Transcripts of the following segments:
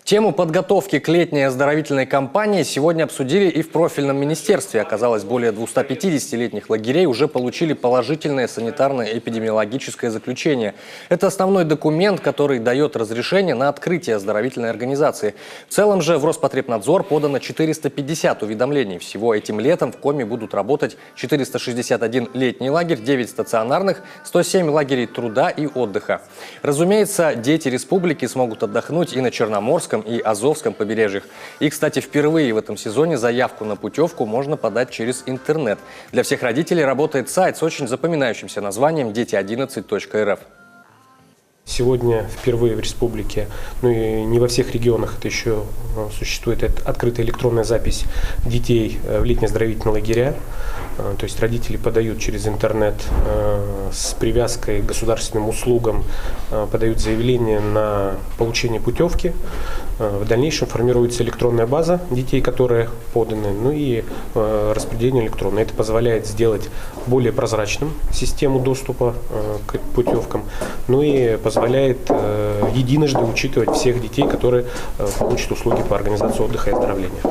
Тему подготовки к летней оздоровительной кампании сегодня обсудили и в профильном министерстве. Оказалось, более 250 летних лагерей уже получили положительное санитарно-эпидемиологическое заключение. Это основной документ, который дает разрешение на открытие оздоровительной организации. В целом же в Роспотребнадзор подано 450 уведомлений. Всего этим летом в Коми будут работать 461 летний лагерь, 9 стационарных, 107 лагерей труда и отдыха. Разумеется, дети республики смогут отдохнуть и на Черноморском, и Азовском побережьях. И, кстати, впервые в этом сезоне заявку на путевку можно подать через интернет. Для всех родителей работает сайт с очень запоминающимся названием дети11.рф. Сегодня впервые в республике, ну и не во всех регионах это еще существует, открытая электронная запись детей в летние оздоровительные лагеря. То есть родители подают через интернет с привязкой к государственным услугам, подают заявление на получение путевки. В дальнейшем формируется электронная база детей, которые поданы, ну и распределение электронное. Это позволяет сделать более прозрачным систему доступа к путевкам, ну и позволяет единожды учитывать всех детей, которые получат услуги по организации отдыха и оздоровления.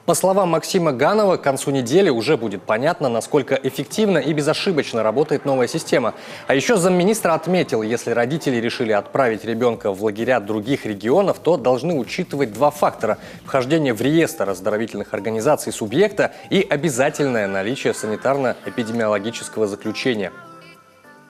По словам Максима Ганова, к концу недели уже будет понятно, насколько эффективно и безошибочно работает новая система. А еще замминистра отметил, если родители решили отправить ребенка в лагеря других регионов, то должны учитывать два фактора – вхождение в реестр оздоровительных организаций субъекта и обязательное наличие санитарно-эпидемиологического заключения.